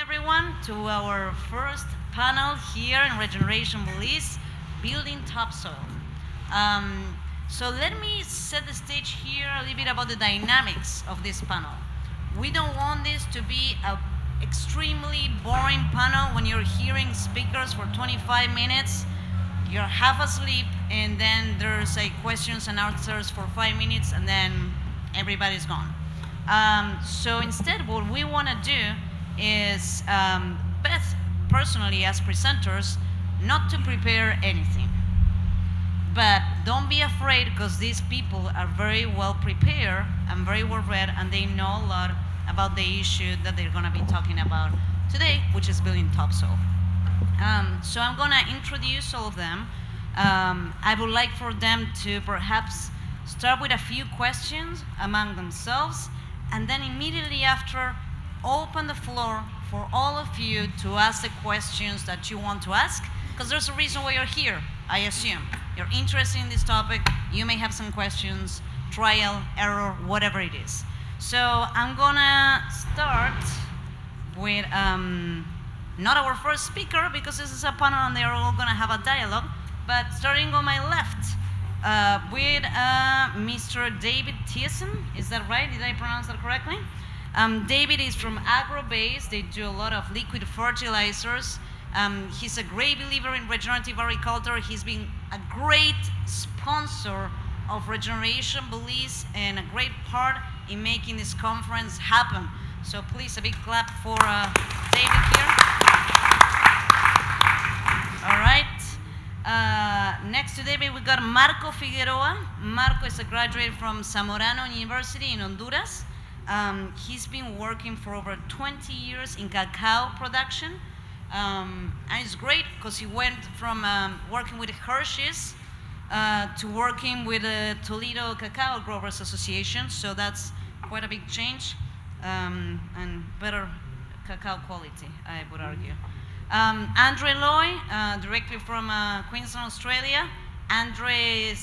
everyone to our first panel here in Regeneration Belize, Building Topsoil. So let me set the stage here a little bit about the dynamics of this panel. We don't want this to be an extremely boring panel when you're hearing speakers for 25 minutes, you're half asleep, and then there's questions and answers for 5 minutes, and then everybody's gone. So instead, what we want to do is, Beth, personally as presenters, not to prepare anything. But don't be afraid, because these people are very well prepared and very well read, and they know a lot about the issue that they're going to be talking about today, which is building topsoil. So I'm going to introduce all of them. I would like for them to perhaps start with a few questions among themselves, and then immediately after, open the floor for all of you to ask the questions that you want to ask, because there's a reason why you're here, I assume. You're interested in this topic, you may have some questions, trial, error, whatever it is. So I'm gonna start with not our first speaker, because this is a panel and they're all gonna have a dialogue, but starting on my left with Mr. David Thiessen. Is that right? Did I pronounce that correctly? David is from AgroBase. They do a lot of liquid fertilizers. He's a great believer in regenerative agriculture. He's been a great sponsor of Regeneration Belize and a great part in making this conference happen. So please, a big clap for David here. All right. Next to David, we got Marco Figueroa. Marco is a graduate from Zamorano University in Honduras. He's been working for over 20 years in cacao production. And it's great because he went from working with Hershey's to working with the Toledo Cacao Growers Association. So that's quite a big change and better cacao quality, I would argue. Andre Loy, directly from Queensland, Australia. Andre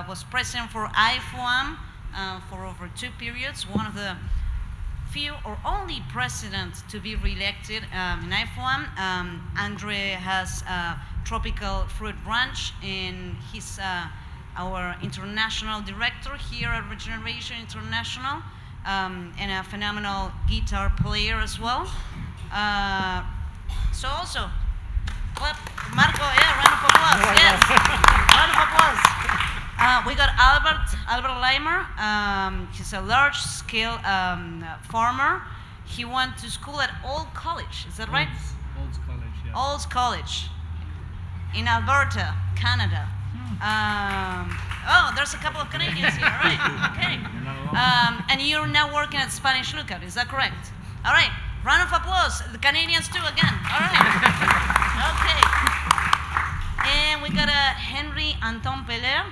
was president for IFOAM for over 2 periods, one of the few or only president to be re-elected in IFOAM. Andre has a tropical fruit ranch, and he's our international director here at Regeneration International, and a phenomenal guitar player as well. So also, clap, Marco, yeah, round of applause, yes, round of applause. We got Albert Leimer. He's a large-scale farmer. He went to school at Old College, is that right? Olds College, yeah. Olds College in Alberta, Canada. Oh, there's a couple of Canadians here, all right, okay. And you're now working at Spanish Lookout, is that correct? All right, round of applause. The Canadians too again, all right. Okay. And we got Henry Anton Peller.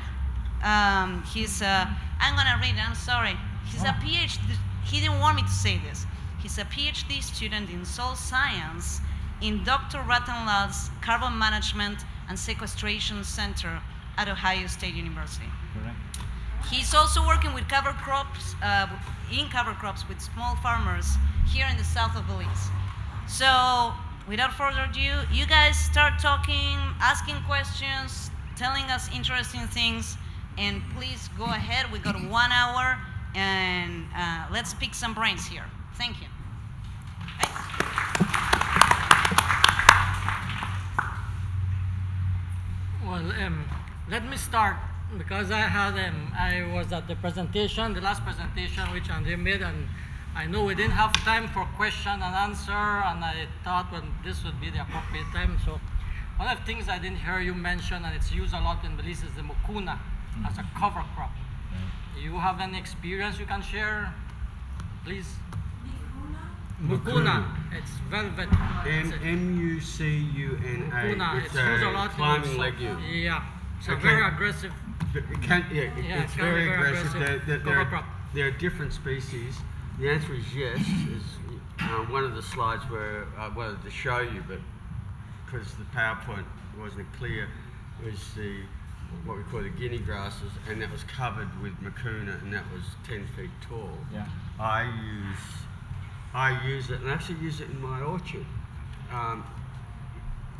He's, I'm gonna read it, I'm sorry. He's a PhD, he didn't want me to say this. He's a PhD student in soil science in Dr. Rattenlaw's Carbon Management and Sequestration Center at Ohio State University. Correct. He's also working with cover crops, with small farmers here in the south of Belize. So, without further ado, you guys start talking, asking questions, telling us interesting things, and please go ahead. We got 1 hour, and let's pick some brains here. Thank you. Well, let me start, because I was at the presentation, the last presentation which Andre made, and I know we didn't have time for question and answer, and I thought, well, this would be the appropriate time. So one of the things I didn't hear you mention, and it's used a lot in Belize, is the mucuna as a cover crop. Do you have any experience you can share, please? Mucuna. It's velvet. M-U-C-U-N-A. Mucuna. It's It's used a lot climbing in legume. Yeah. It's a Okay. very aggressive. It's very aggressive. Cover crop. There are different species. The answer is yes. Is one of the slides where I wanted to show you, but because the PowerPoint wasn't clear, was what we call the guinea grasses, and that was covered with mucuna, and that was 10 feet tall. Yeah. I use I use it, and actually use it in my orchard.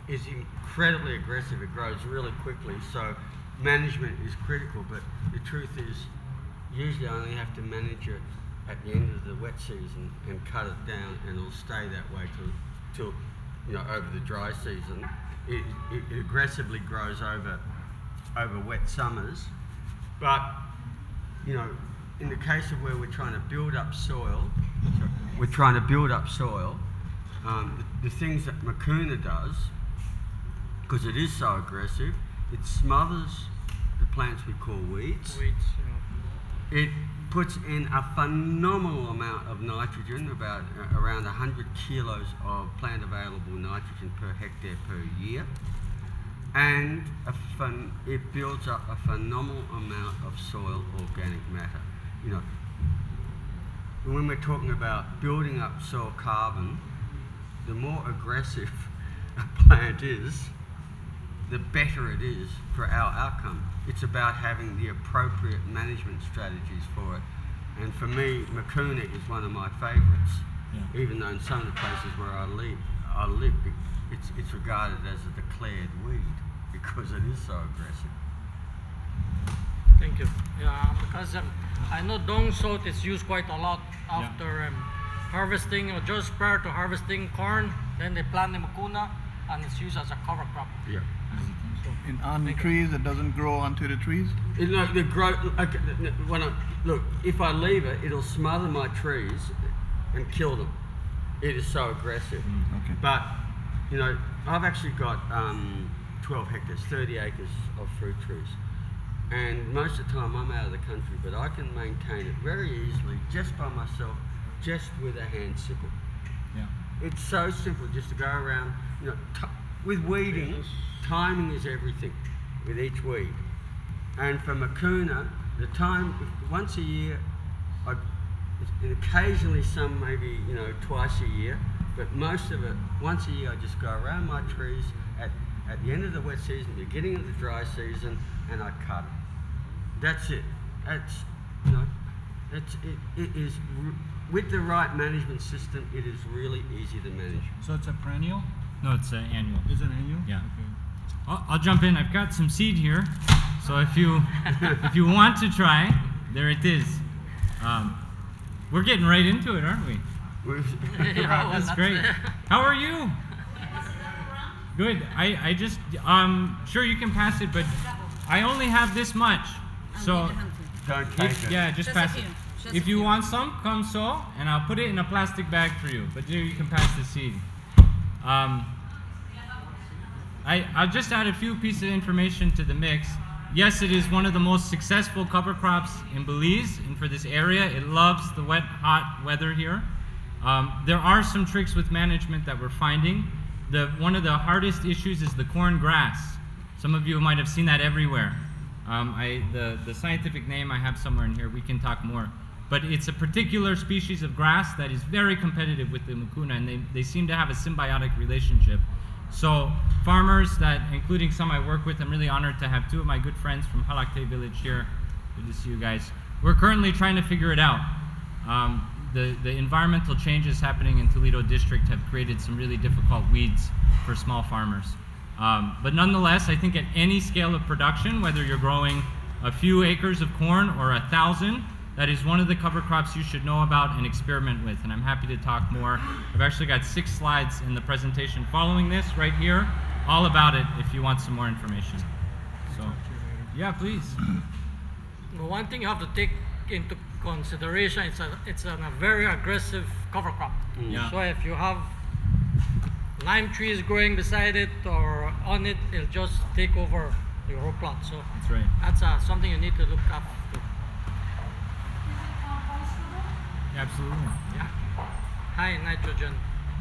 Is incredibly aggressive. It grows really quickly, so management is critical. But the truth is, usually I only have to manage it at the end of the wet season and cut it down, and it'll stay that way till over the dry season. It aggressively grows over wet summers, but in the case of where we're trying to build up soil, the things that Mucuna does, because it is so aggressive, it smothers the plants we call weeds. It puts in a phenomenal amount of nitrogen, about around 100 kilos of plant available nitrogen per hectare per year, and it builds up a phenomenal amount of soil organic matter. When we're talking about building up soil carbon, the more aggressive a plant is, the better it is for our outcome. It's about having the appropriate management strategies for it. And for me, Mucuna is one of my favourites, even though in some of the places where I live, it's regarded as a declared weed because it is so aggressive. Thank you. Yeah, because I know dung salt is used quite a lot after harvesting, or just prior to harvesting corn. Then they plant the Mucuna, and it's used as a cover crop. Yeah. In on trees, it doesn't grow onto the trees? Look, if I leave it, it'll smother my trees and kill them. It is so aggressive. Okay. But, I've actually got 12 hectares, 30 acres of fruit trees. And most of the time I'm out of the country, but I can maintain it very easily just by myself, just with a hand sickle. Yeah. It's so simple just to go around, with weeding, timing is everything with each weed. And for Mucuna, the time, once a year, and occasionally some maybe, twice a year, but most of it, once a year, I just go around my trees at the end of the wet season, beginning of the dry season, and I cut it. That's it. It is, with the right management system, it is really easy to manage. So it's a perennial? No, it's annual. Is it annual? Yeah. Okay. I'll jump in. I've got some seed here, so if you want to try, there it is. We're getting right into it, aren't we? That's great. How are you? Good. I just sure you can pass it, but I only have this much, so Don't take it. yeah, just pass it. If you want some, come so, and I'll put it in a plastic bag for you. But here you can pass the seed. I'll just add a few pieces of information to the mix. Yes, it is one of the most successful cover crops in Belize and for this area. It loves the wet, hot weather here. There are some tricks with management that we're finding. One of the hardest issues is the corn grass. Some of you might have seen that everywhere. The scientific name I have somewhere in here, we can talk more. But it's a particular species of grass that is very competitive with the Mucuna, and they seem to have a symbiotic relationship. So farmers including some I work with, I'm really honored to have two of my good friends from Halakte village here. Good to see you guys. We're currently trying to figure it out. The environmental changes happening in Toledo district have created some really difficult weeds for small farmers. But nonetheless, I think at any scale of production, whether you're growing a few acres of corn or 1,000, that is one of the cover crops you should know about and experiment with, and I'm happy to talk more. I've actually got 6 slides in the presentation following this right here, all about it if you want some more information. So, yeah, please. Well, one thing you have to take into consideration, it's a very aggressive cover crop. Yeah. So if you have lime trees growing beside it or on it, it'll just take over your whole plot. So That's right. that's something you need to look up to. Yeah, absolutely. Yeah. High nitrogen.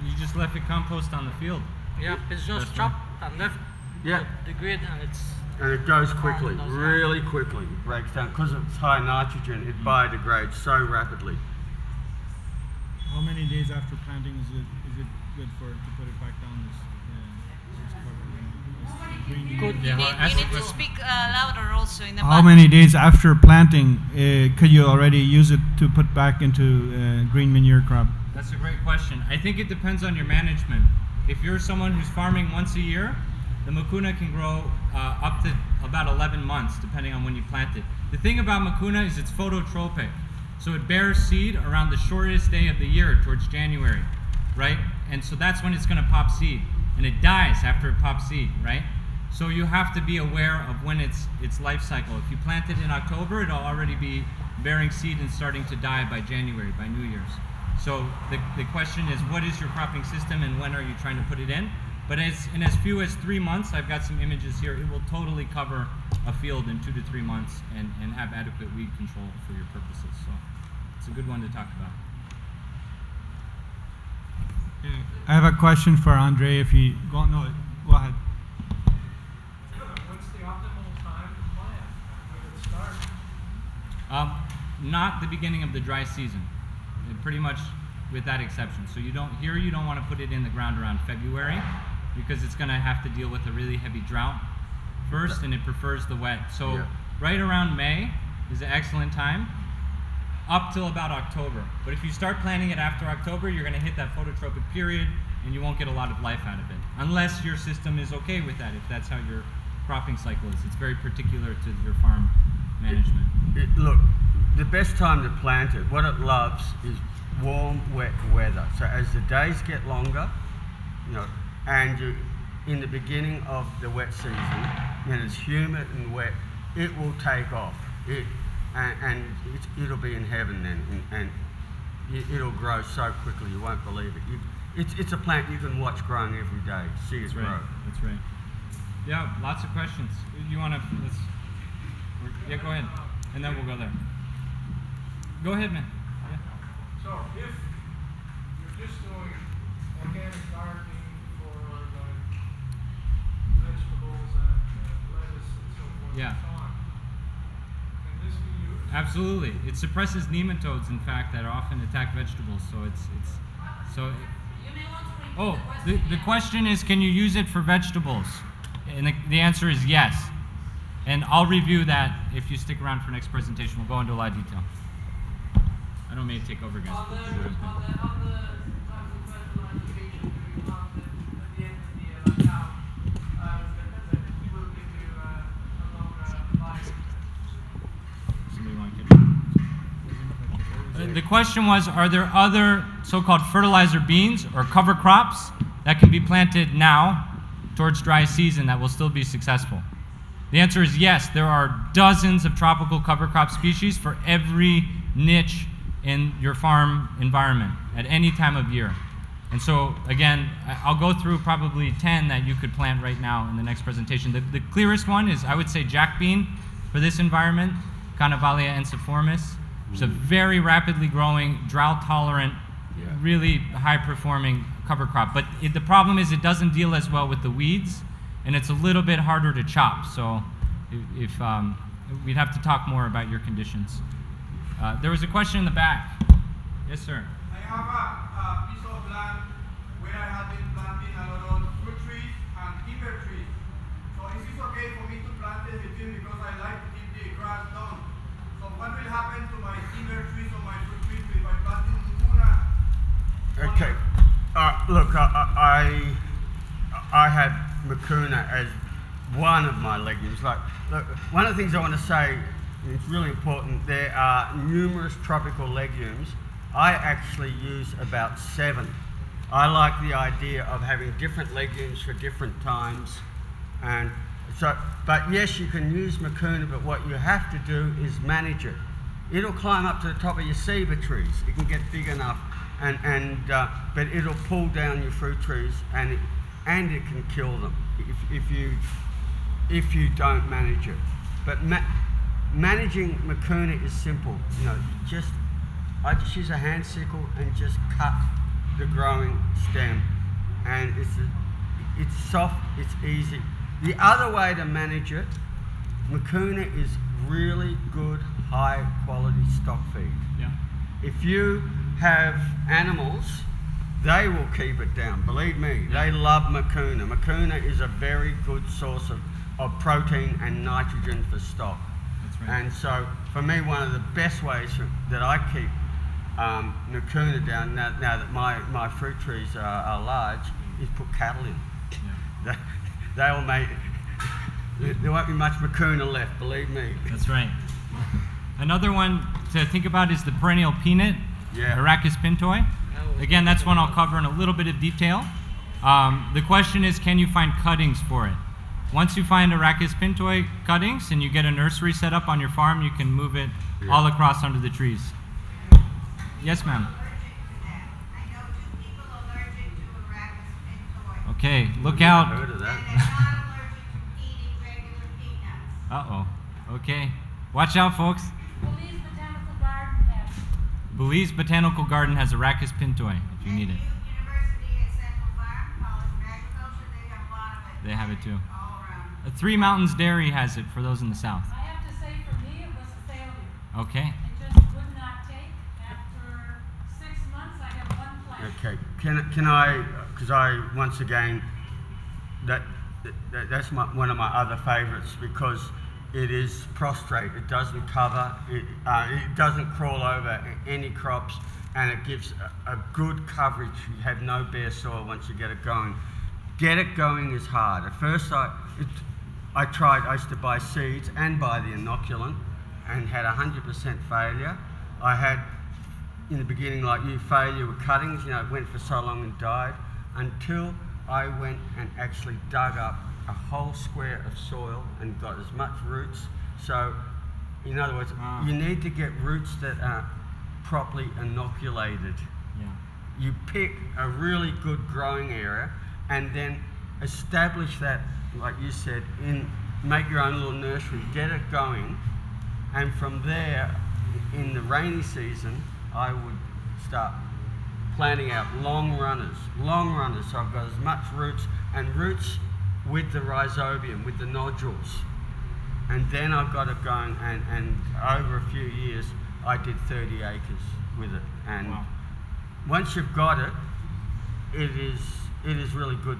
You just left it compost on the field. Yeah, it's just That's chopped and left Yeah. the grid, and it's And it goes quickly, Does that. really quickly. It breaks down. Because it's high nitrogen, it biodegrades so rapidly. How many days after planting is it good to put it back down this green? Good. Yeah, You need to speak louder also in the How mic. many days after planting could you already use it to put back into green manure crop? That's a great question. I think it depends on your management. If you're someone who's farming once a year, the mucuna can grow up to about 11 months, depending on when you plant it. The thing about mucuna is it's phototropic. So it bears seed around the shortest day of the year, towards January, right? And so that's when it's going to pop seed. And it dies after it pops seed, right? So you have to be aware of when its life cycle. If you plant it in October, it'll already be bearing seed and starting to die by January, by New Year's. So the question is, what is your cropping system and when are you trying to put it in? But in as few as 3 months, I've got some images here, it will totally cover a field in 2 to 3 months and have adequate weed control for your purposes. So it's a good one to talk about. I have a question for Andre. If he go ahead. What's the optimal time to plant? When it starts? Not the beginning of the dry season, pretty much with that exception. So you don't want to put it in the ground around February because it's going to have to deal with a really heavy drought first, and it prefers the wet. So right around May is an excellent time, up till about October. But if you start planting it after October, you're going to hit that phototropic period and you won't get a lot of life out of it, unless your system is okay with that, if that's how your cropping cycle is. It's very particular to your farm management. Look, the best time to plant it, what it loves is warm, wet weather. So as the days get longer, and you, in the beginning of the wet season, when it's humid and wet, it will take off. It'll be in heaven then, and it'll grow so quickly you won't believe it. It's a plant you can watch growing every day, see it grow. That's right. Yeah, lots of questions. You want to? Yeah, go ahead, and then we'll go there. Go ahead, man. Yeah. So if you're just doing organic gardening for like vegetables and lettuce and so forth Yeah. and so on, can this be used? Absolutely. It suppresses nematodes, in fact, that often attack vegetables. So so. Oh, the question is, can you use it for vegetables? And the answer is yes. And I'll review that if you stick around for next presentation. We'll go into a lot of detail. I don't mean to take over, guys. The question was, are there other so-called fertilizer beans or cover crops that can be planted now towards dry season that will still be successful? The answer is yes. There are dozens of tropical cover crop species for every niche in your farm environment at any time of year. And so, again, I'll go through probably 10 that you could plant right now in the next presentation. The clearest one is, I would say, jack bean for this environment, Carnavalia ensiformis. It's a very rapidly growing, drought-tolerant, really high-performing cover crop. But the problem is it doesn't deal as well with the weeds, and it's a little bit harder to chop. So if we'd have to talk more about your conditions. There was a question in the back. Yes, sir. I have a piece of land where I have been planting a lot of fruit trees and timber trees. So is it okay for me to plant it between, because I like to keep the grass down? So what will happen to my timber trees or my fruit trees if I plant in mucuna? Okay. Look, I have mucuna as one of my legumes. Look, one of the things I want to say, and it's really important, there are numerous tropical legumes. I actually use about 7. I like the idea of having different legumes for different times. And so, but yes, you can use mucuna, but what you have to do is manage it. It'll climb up to the top of your ceiba trees. It can get big enough, but it'll pull down your fruit trees, and it can kill them if you don't manage it. But managing mucuna is simple. I just use a hand sickle and just cut the growing stem, and it's soft, it's easy. The other way to manage it, mucuna is really good, high quality stock feed. Yeah. If you have animals, they will keep it down. Believe me, they love mucuna. Mucuna is a very good source of protein and nitrogen for stock. That's right. And so, for me, one of the best ways that I keep mucuna down now that my fruit trees are large, is put cattle in. Yeah. They'll make, there won't be much mucuna left, believe me. That's right. Another one to think about is the perennial peanut, Yeah. Arachis pintoi. Again, that's one I'll cover in a little bit of detail. The question is, can you find cuttings for it? Once you find Arachis pintoi cuttings and you get a nursery set up on your farm, you can move it all across under the trees. Yes, ma'am. Okay, look I've out. heard of that. Uh-oh. Okay. Watch out, folks. Belize Botanical Garden has it. Belize Botanical Garden has Arachis pintoi, if you need it. University at Central Farm, College of Agriculture, they have a lot of it. They have it too. All around. Three Mountains Dairy has it for those in the south. I have to say, for me, it was a failure. Okay. It just would not take. After 6 months, I have one plant. Okay, can I, because once again, that's one of my other favourites because it is prostrate, it doesn't cover, it doesn't crawl over any crops, and it gives a good coverage. You have no bare soil once you get it going. Get it going is hard. At first I used to buy seeds and buy the inoculant and had 100% failure. I had, in the beginning, like you, failure with cuttings, it went for so long and died, until I went and actually dug up a whole square of soil and got as much roots. So, in other words, you need to get roots that are properly inoculated. Yeah. You pick a really good growing area and then establish that, like you said, make your own little nursery, get it going, and from there, in the rainy season, I would start planting out long runners, so I've got as much roots, and roots with the rhizobium, with the nodules. And then I got it going, and over a few years, I did 30 acres with it. And wow. Once you've got it, it is really good.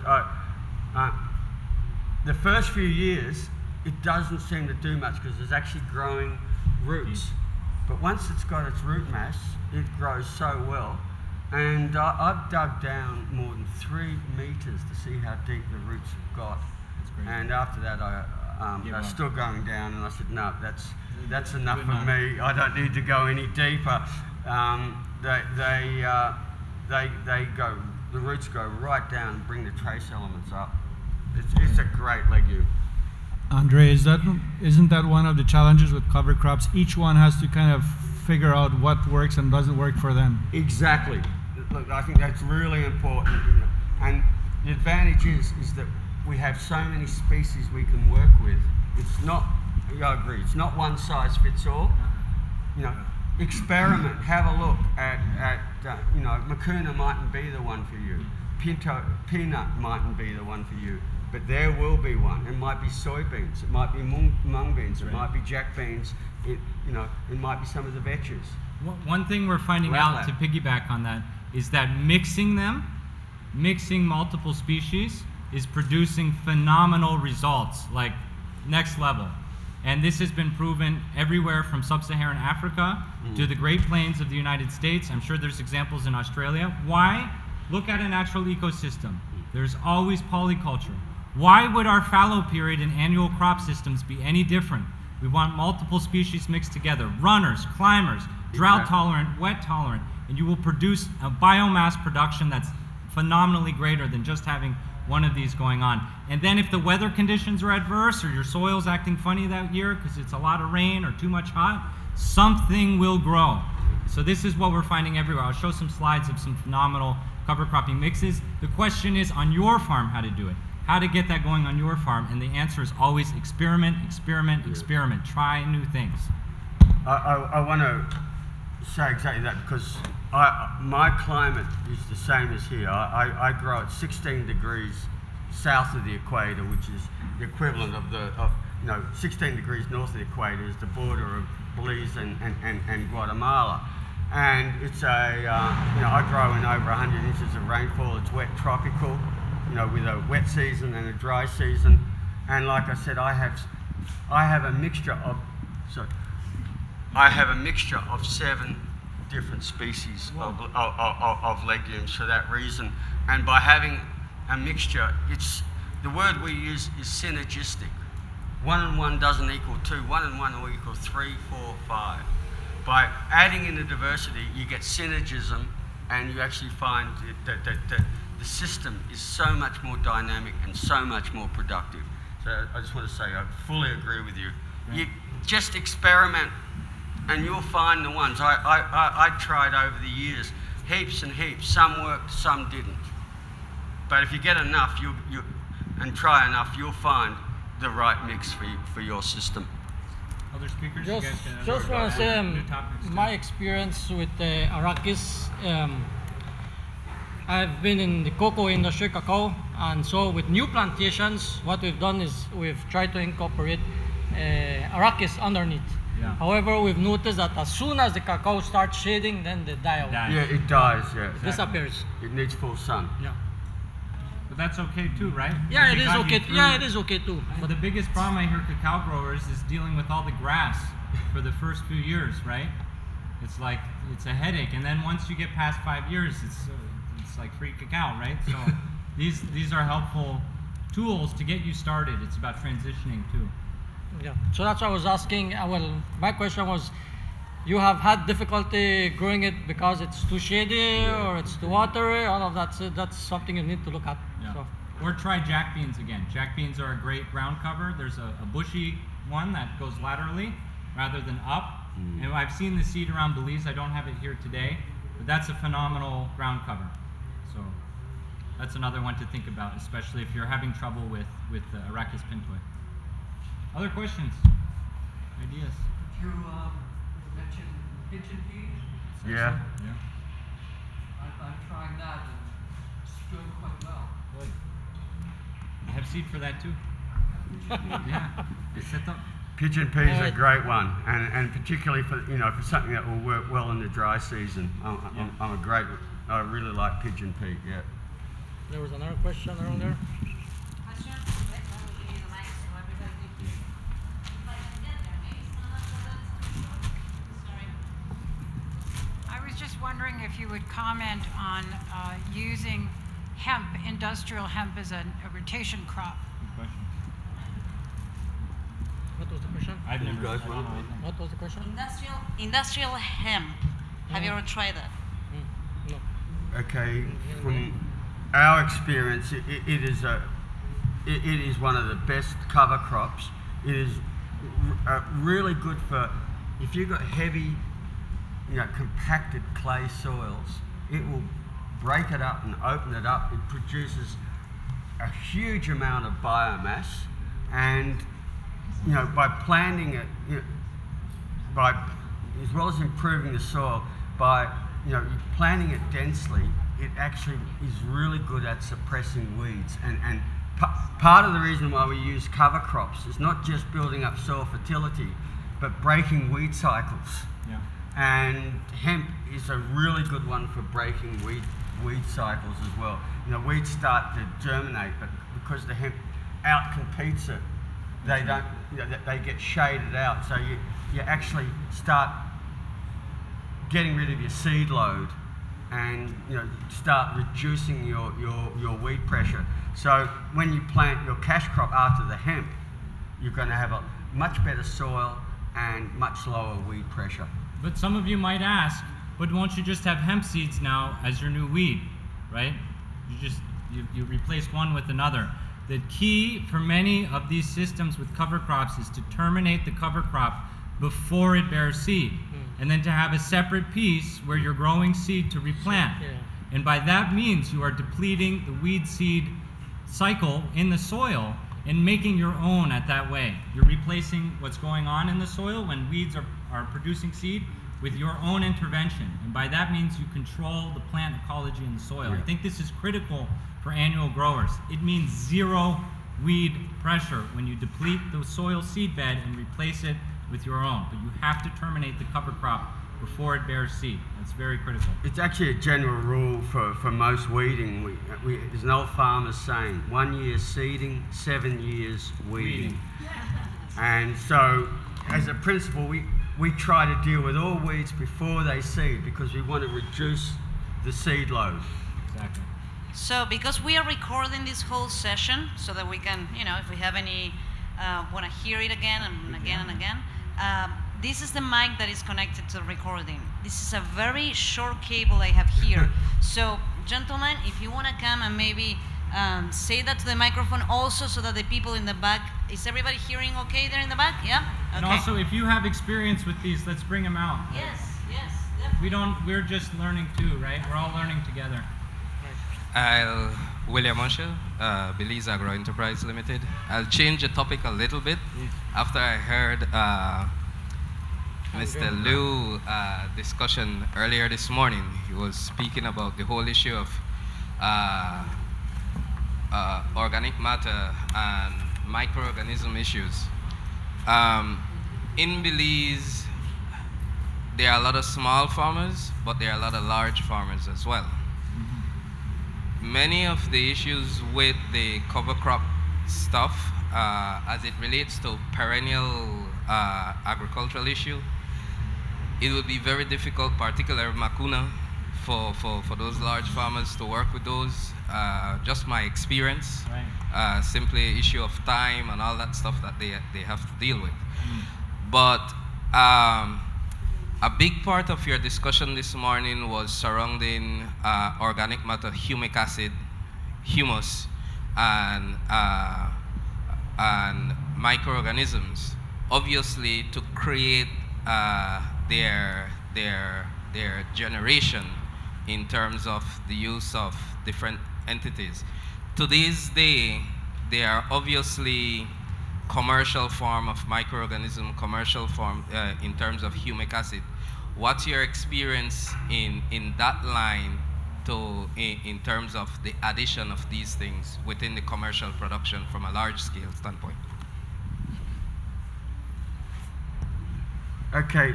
The first few years, it doesn't seem to do much because there's actually growing roots. But once it's got its root mass, it grows so well. And I've dug down more than 3 meters to see how deep the roots have got. That's great. And after that, they're still going down, and I said, no, that's enough for me. I don't need to go any deeper. The roots go right down and bring the trace elements up. It's a great legume. Andre, isn't that one of the challenges with cover crops? Each one has to kind of figure out what works and doesn't work for them. Exactly. Look, I think that's really important. And the advantage is that we have so many species we can work with. It's not, I agree, it's not one size fits all. Experiment, have a look at mucuna mightn't be the one for you. Peanut mightn't be the one for you. But there will be one. It might be soybeans, it might be mung beans, it might be jack beans, it might be some of the vetches. One thing we're finding out, to piggyback on that, is that mixing multiple species is producing phenomenal results, like next level. And this has been proven everywhere from sub-Saharan Africa to the Great Plains of the United States. I'm sure there's examples in Australia. Why? Look at a natural ecosystem. There's always polyculture. Why would our fallow period and annual crop systems be any different? We want multiple species mixed together, runners, climbers, drought tolerant, wet tolerant, and you will produce a biomass production that's phenomenally greater than just having one of these going on. And then if the weather conditions are adverse or your soil's acting funny that year because it's a lot of rain or too much hot, something will grow. So this is what we're finding everywhere. I'll show some slides of some phenomenal cover cropping mixes. The question is on your farm how to do it. How to get that going on your farm, and the answer is always experiment, experiment, experiment. Try new things. I want to say exactly that because my climate is the same as here. I grow at 16 degrees south of the equator, which is the equivalent of 16 degrees north of the equator is the border of Belize and Guatemala. And it's I grow in over 100 inches of rainfall. It's wet tropical, with a wet season and a dry season. And like I said, I have a mixture of 7 different species of legumes for that reason. And by having a mixture, the word we use is synergistic. 1 and 1 doesn't equal 2, 1 and 1 will equal 3, 4, 5. By adding in the diversity, you get synergism, and you actually find that the system is so much more dynamic and so much more productive. So I just want to say I fully agree with you. Right. You just experiment, and you'll find the ones. I tried over the years, heaps and heaps. Some worked, some didn't. But if you get enough, and try enough, you'll find the right mix for your system. Other speakers? Just, You guys can just want to say new topics too. my experience with Arrakis. I've been in the cocoa industry, cacao, and so with new plantations, what we've done is we've tried to incorporate Arrakis underneath. Yeah. However, we've noticed that as soon as the cacao starts shading, then they die out. Die. Yeah, it dies, yeah. It disappears. It needs full sun. Yeah. But that's okay too, right? Yeah, Like it it is got you okay. through- Yeah, it is okay too. But the biggest problem I hear cacao growers is dealing with all the grass for the first few years, right? It's like it's a headache, and then once you get past 5 years, it's like free cacao, right? So these are helpful tools to get you started. It's about transitioning too. Yeah. So that's why I was asking. Well, my question was, you have had difficulty growing it because it's too shady or it's too watery. All of that. So that's something you need to look at. Yeah. So. Or try jack beans again. Jack beans are a great ground cover. There's a bushy one that goes laterally rather than up. And I've seen the seed around Belize. I don't have it here today, but that's a phenomenal ground cover. So that's another one to think about, especially if you're having trouble with Arrakis pintoi. Other questions? Ideas? You mentioned pigeon pea. Yeah. Yeah. I'm trying that and it's doing quite well. Good. I have seed for that too. Yeah. It's set up. Pigeon pea is a great one, and particularly for for something that will work well in the dry season. I really like pigeon pea. Yeah. There was another question around there. Question? Let me give you the mic so everybody can hear. If I can get there, maybe it's not up to that. Sorry. I was just wondering if you would comment on using hemp, industrial hemp, as a rotation crop. Good question. What was the question? I've You never. guys I don't want know to- anything. What was the question? Industrial hemp. Have you ever tried that? No. Okay, from our experience, it is one of the best cover crops. It is really good for if you've got heavy, compacted clay soils. It will break it up and open it up. It produces a huge amount of biomass, and by planting it, by as well as improving the soil, by planting it densely, it actually is really good at suppressing weeds. And part of the reason why we use cover crops is not just building up soil fertility, but breaking weed cycles. Yeah. And hemp is a really good one for breaking weed cycles as well. Weeds start to germinate, but because the hemp outcompetes it, they don't. They get shaded out. So you actually start getting rid of your seed load, and start reducing your weed pressure. So when you plant your cash crop after the hemp, you're going to have a much better soil and much lower weed pressure. But some of you might ask, but won't you just have hemp seeds now as your new weed, right? You replace one with another. The key for many of these systems with cover crops is to terminate the cover crop before it bears seed, and then to have a separate piece where you're growing seed to replant. Yeah. And by that means, you are depleting the weed seed cycle in the soil and making your own at that way. You're replacing what's going on in the soil when weeds are producing seed with your own intervention. And by that means, you control the plant ecology in the soil. I think this is critical for annual growers. It means zero weed pressure when you deplete the soil seed bed and replace it with your own. But you have to terminate the cover crop before it bears seed. That's very critical. It's actually a general rule for most weeding. There's an old farmer's saying, 1 year seeding, 7 years weeding. And so, as a principle, we try to deal with all weeds before they seed because we want to reduce the seed load. Exactly. So because we are recording this whole session so that we can, if we have any, want to hear it again and again and again, this is the mic that is connected to the recording. This is a very short cable I have here. So gentlemen, if you want to come and maybe say that to the microphone also so that the people in the back, is everybody hearing okay there in the back? Yeah? Okay. And also, if you have experience with these, let's bring them out. Yes, definitely. We're just learning too, right? We're all learning together. William Marshall, Belize Agro Enterprise Limited. I'll change the topic a little bit. After I heard Mr. Liu discussion earlier this morning, he was speaking about the whole issue of organic matter and microorganism issues. In Belize, there are a lot of small farmers, but there are a lot of large farmers as well. Many of the issues with the cover crop stuff, as it relates to perennial agricultural issue, it would be very difficult, particularly Makuna, for those large farmers to work with those. Just my experience, Right. simply issue of time and all that stuff that they have to deal with. But a big part of your discussion this morning was surrounding organic matter, humic acid, humus, and microorganisms. Obviously, to create their generation in terms of the use of different entities. To this day, they are obviously commercial form of microorganism, commercial form in terms of humic acid. What's your experience in that line in terms of the addition of these things within the commercial production from a large scale standpoint? Okay,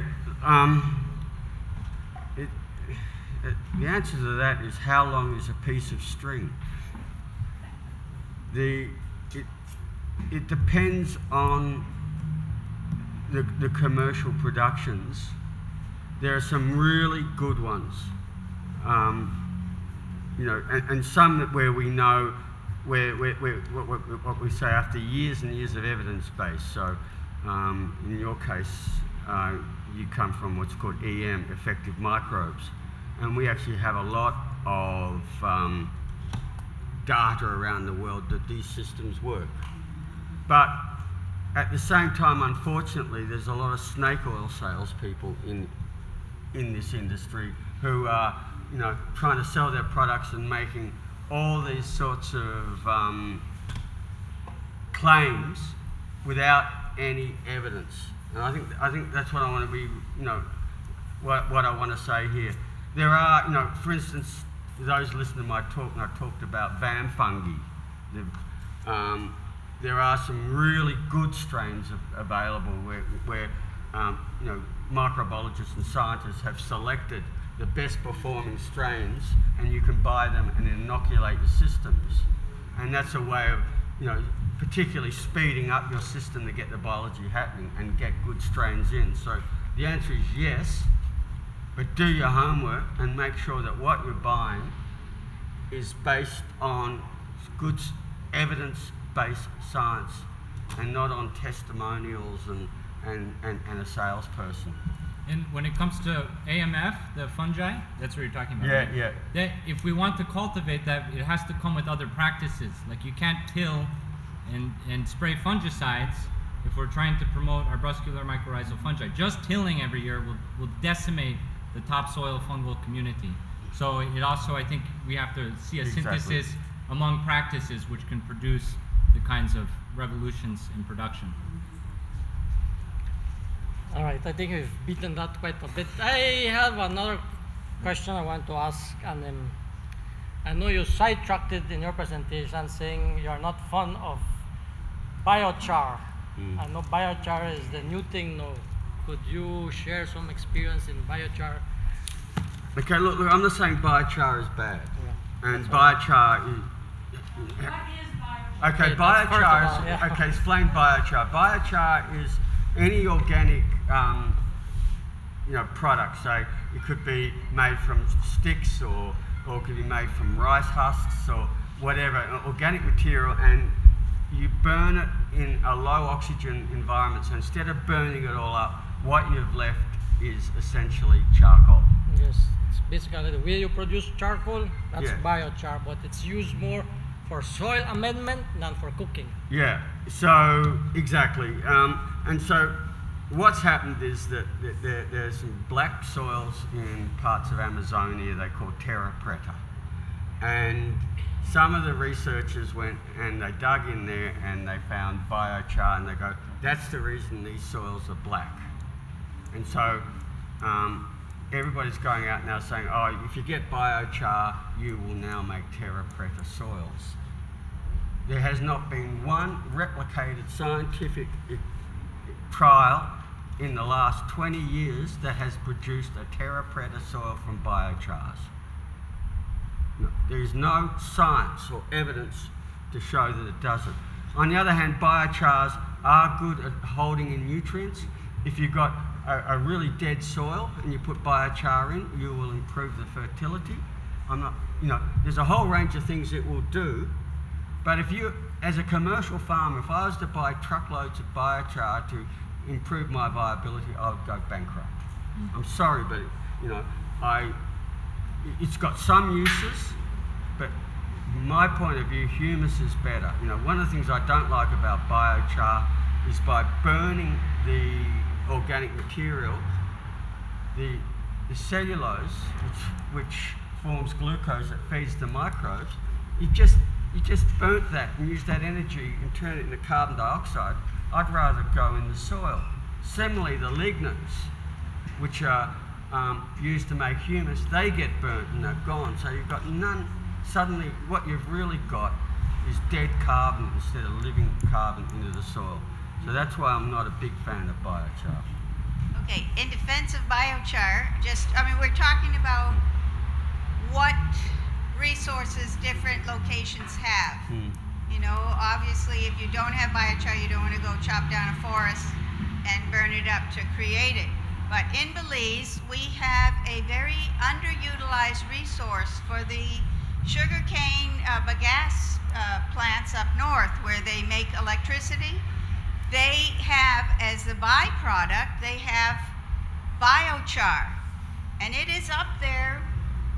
the answer to that is how long is a piece of string? It depends on the commercial productions. There are some really good ones, and some that where we know what we say after years and years of evidence base. So, in your case, you come from what's called EM, effective microbes, and we actually have a lot of data around the world that these systems work. But at the same time, unfortunately, there's a lot of snake oil salespeople in this industry who are, trying to sell their products and making all these sorts of claims without any evidence. And I think that's what I want to be, what I want to say here. There are, for instance, those listening to my talk, and I talked about BAM fungi. There are some really good strains available where microbiologists and scientists have selected the best performing strains, and you can buy them and inoculate your systems. And that's a way of, particularly speeding up your system to get the biology happening and get good strains in. So the answer is yes, but do your homework and make sure that what you're buying is based on good evidence-based science and not on testimonials and a salesperson. And when it comes to AMF, the fungi, that's what you're talking about. Yeah, right? yeah. That if we want to cultivate that, it has to come with other practices. Like you can't till and spray fungicides if we're trying to promote our bruscular mycorrhizal fungi. Just tilling every year will decimate the topsoil fungal community. So it also, I think, we have to see a synthesis among practices which can produce the kinds of revolutions in production. All right, I think we've beaten that quite a bit. I have another question I want to ask, and I know you sidetracked it in your presentation saying you're not fond of biochar. I know biochar is the new thing now. Could you share some experience in biochar? Okay, look, I'm not saying biochar is bad. Yeah. And biochar is... Okay, biochar is... Okay, explain biochar. Biochar is any organic products. So it could be made from sticks, or it could be made from rice husks, or whatever, organic material, and you burn it in a low oxygen environment. So instead of burning it all up, what you've left is essentially charcoal. Yes, it's basically the way you produce charcoal, that's Yeah. biochar, but it's used more for soil amendment than for cooking. Yeah, so exactly. And so what's happened is that there's some black soils in parts of Amazonia they call terra preta. And some of the researchers went and they dug in there and they found biochar, and they go, that's the reason these soils are black. And so everybody's going out now saying, oh, if you get biochar, you will now make terra preta soils. There has not been one replicated scientific trial in the last 20 years that has produced a terra preta soil from biochars. No, there is no science or evidence to show that it doesn't. On the other hand, biochars are good at holding in nutrients. If you've got a really dead soil and you put biochar in, you will improve the fertility. There's a whole range of things it will do. But if you, as a commercial farmer, if I was to buy truckloads of biochar to improve my viability, I would go bankrupt. I'm sorry, but it's got some uses, but from my point of view, humus is better. One of the things I don't like about biochar is by burning the organic material, the cellulose, which forms glucose that feeds the microbes, you just burnt that and used that energy and turned it into carbon dioxide. I'd rather go in the soil. Similarly, the lignins, which are used to make humus, they get burnt and they're gone. So you've got none. Suddenly, what you've really got is dead carbon instead of living carbon into the soil. So that's why I'm not a big fan of biochar. Okay, in defense of biochar, we're talking about what resources different locations have. Obviously, if you don't have biochar, you don't want to go chop down a forest and burn it up to create it. But in Belize, we have a very underutilized resource for the sugarcane bagasse plants up north where they make electricity. They have, as a byproduct, they have biochar. And it is up there,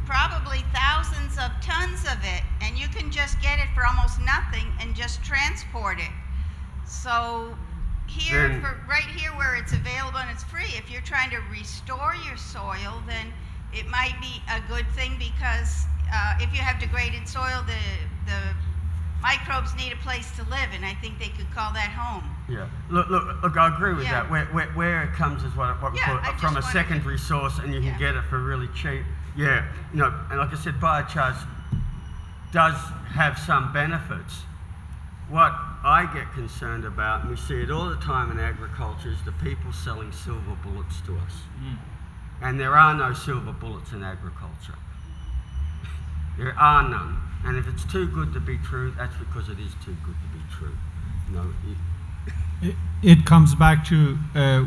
probably thousands of tons of it, and you can just get it for almost nothing and just transport it. So right here where it's available and it's free, if you're trying to restore your soil, then it might be a good thing, because if you have degraded soil, the microbes need a place to live, and I think they could call that home. Yeah. Look, I agree with that. Where it comes is what we call it, from a secondary source, and you can get it for really cheap. Yeah. And like I said, biochar does have some benefits. What I get concerned about, and we see it all the time in agriculture, is the people selling silver bullets to us. And there are no silver bullets in agriculture. There are none. And if it's too good to be true, that's because it is too good to be true. It comes back to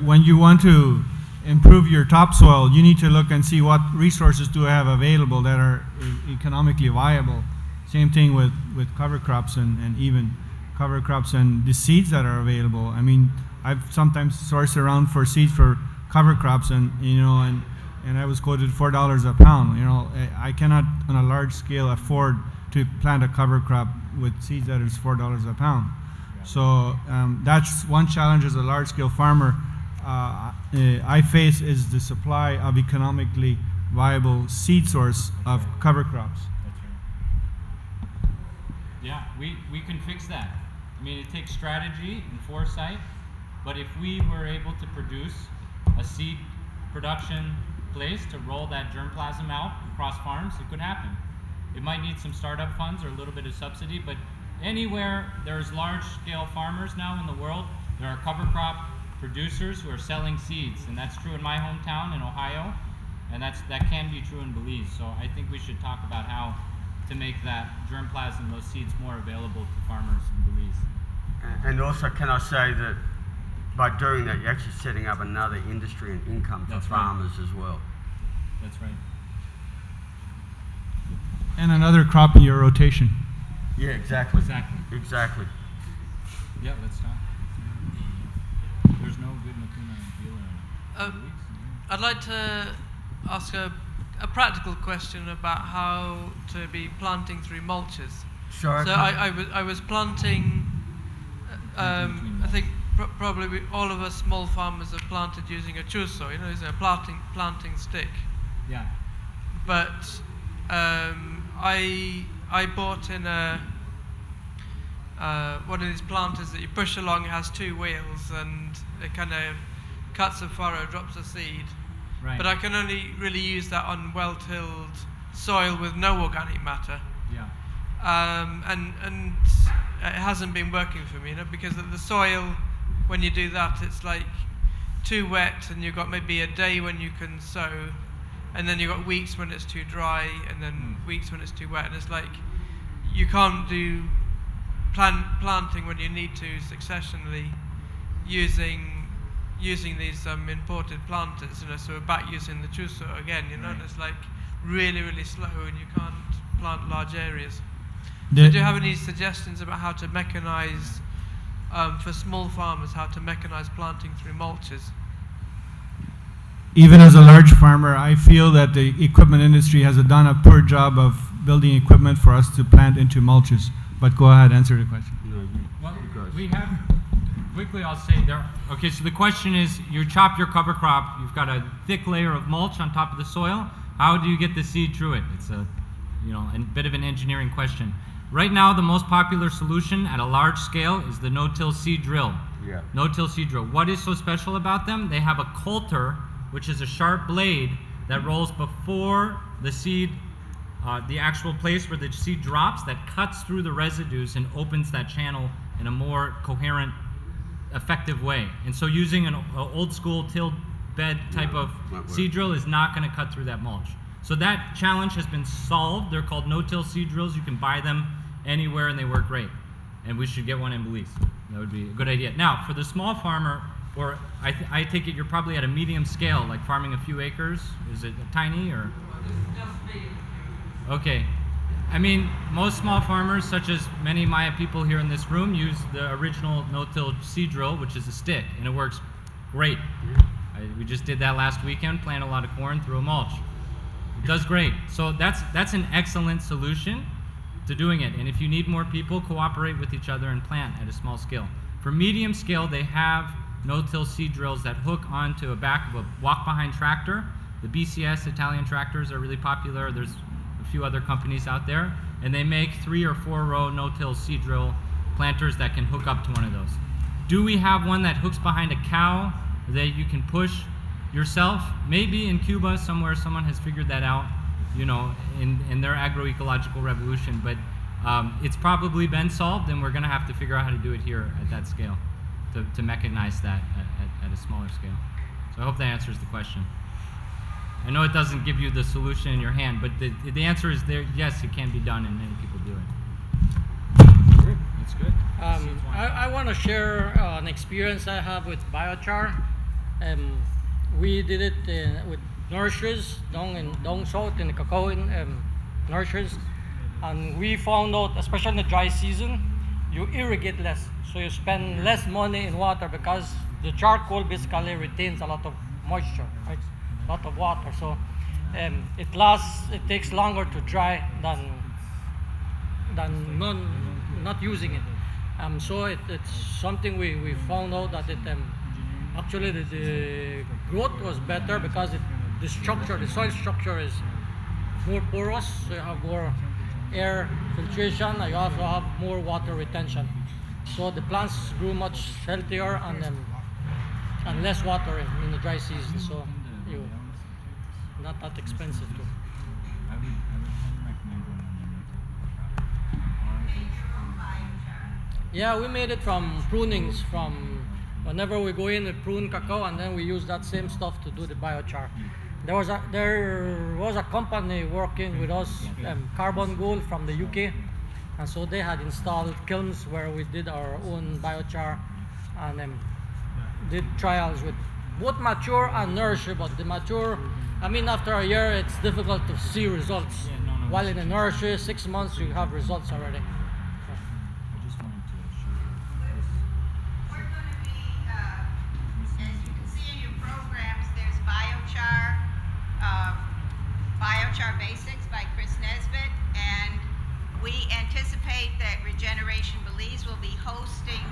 when you want to improve your topsoil, you need to look and see what resources do I have available that are economically viable. Same thing with cover crops and even cover crops and the seeds that are available. I mean, I've sometimes sourced around for seeds for cover crops, and I was quoted $4 a pound. I cannot on a large scale afford to plant a cover crop with seeds that is $4 a pound. So that's one challenge as a large scale farmer I face, is the supply of economically viable seed source of cover crops. That's right. Yeah, we can fix that. I mean, it takes strategy and foresight, but if we were able to produce a seed production place to roll that germplasm out across farms, it could happen. It might need some startup funds or a little bit of subsidy, but anywhere there's large-scale farmers now in the world, there are cover crop producers who are selling seeds, and that's true in my hometown in Ohio, and that can be true in Belize. So I think we should talk about how to make that germplasm, those seeds, more available to farmers in Belize. And also, can I say that by doing that, you're actually setting up another industry and income for That's right. farmers as well. That's right. And another crop in your rotation. Yeah, exactly. Exactly. Exactly. Yeah, let's start. There's no good Nakuna dealer. I'd like to ask a practical question about how to be planting through mulches. Sure. So I was planting, I think probably all of us small farmers have planted using a chuso, using a planting stick. Yeah. But I bought in one of these planters that you push along. It has two wheels and it kind of cuts a furrow, drops a seed. Right. But I can only really use that on well-tilled soil with no organic matter. Yeah. And it hasn't been working for me, because the soil, when you do that, it's like too wet, and you've got maybe a day when you can sow, and then you've got weeks when it's too dry, and then weeks when it's too wet, and it's like you can't do planting when you need to successionally using these imported planters, so we're back using the chuso again, and it's like really, really slow, and you can't plant large areas. So do you have any suggestions about how to mechanize, for small farmers, how to mechanize planting through mulches? Even as a large farmer, I feel that the equipment industry has done a poor job of building equipment for us to plant into mulches. But go ahead, answer the question. Well, we have, quickly I'll say there, okay, so the question is, you chop your cover crop, you've got a thick layer of mulch on top of the soil, how do you get the seed through it? It's a bit of an engineering question. Right now, the most popular solution at a large scale is the no-till seed drill. Yeah. No-till seed drill. What is so special about them? They have a coulter, which is a sharp blade that rolls before the seed, the actual place where the seed drops, that cuts through the residues and opens that channel in a more coherent, effective way. And so using an old school tilled bed type of seed drill is not going to cut through that mulch. So that challenge has been solved. They're called no-till seed drills. You can buy them anywhere and they work great. And we should get one in Belize. That would be a good idea. Now, for the small farmer, or I take it you're probably at a medium scale, like farming a few acres. Is it tiny or? Okay. I mean, most small farmers, such as many Maya people here in this room, use the original no-till seed drill, which is a stick, and it works great. We just did that last weekend, planted a lot of corn through a mulch. It does great. So that's an excellent solution to doing it. And if you need more people, cooperate with each other and plant at a small scale. For medium scale, they have no-till seed drills that hook onto a back of a walk-behind tractor. The BCS Italian tractors are really popular. There's a few other companies out there, and they make 3 or 4 row no-till seed drill planters that can hook up to one of those. Do we have one that hooks behind a cow that you can push yourself? Maybe in Cuba somewhere someone has figured that out, in their agroecological revolution, but it's probably been solved, and we're going to have to figure out how to do it here at that scale, to mechanize that at a smaller scale. So I hope that answers the question. I know it doesn't give you the solution in your hand, but the answer is there. Yes, it can be done, and many people do it. Good. That's good. I want to share an experience I have with biochar. We did it with nurseries down south in the cacao nurseries, and we found out, especially in the dry season, you irrigate less, so you spend less money in water because the charcoal basically retains a lot of moisture, right? A lot of water, so it takes longer to dry than not using it. So it's something we found out that it actually the growth was better because the soil structure is more porous, so you have more air filtration, and you also have more water retention. So the plants grew much healthier and less water in the dry season. So not that expensive too. Yeah, we made it from prunings. From whenever we go in, we prune cacao, and then we use that same stuff to do the biochar. There was a company working with us, Carbon Gold from the UK, and so they had installed kilns where we did our own biochar, and did trials with both mature and nursery, but the mature, I mean, after a year, it's difficult to see results. Yeah, no, While in the nursery, 6 months, you have results already. I just wanted to show you this. We're going to be, as you can see in your programs, there's biochar, Biochar Basics by Chris Nesbitt, and we anticipate that Regeneration Belize will be hosting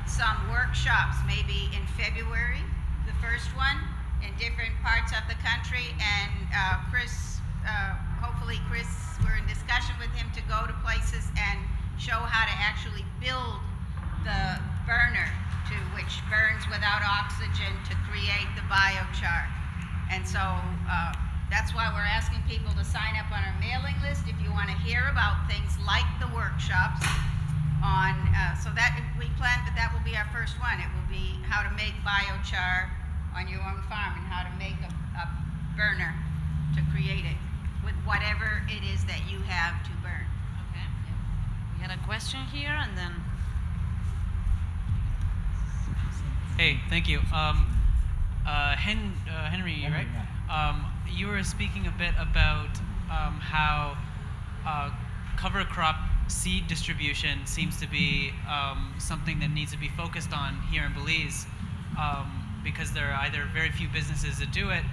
some workshops, maybe in February, the first one, in different parts of the country, and hopefully Chris, we're in discussion with him to go to places and show how to actually build the burner which burns without oxygen to create the biochar. And so that's why we're asking people to sign up on our mailing list if you want to hear about things like the workshops on, so that we plan that will be our first one. It will be how to make biochar on your own farm and how to make a burner to create it with whatever it is that you have to burn. Okay. We had a question here, and then. Hey, thank you. Henry, right? You were speaking a bit about how cover crop seed distribution seems to be something that needs to be focused on here in Belize, because there are either very few businesses that do it,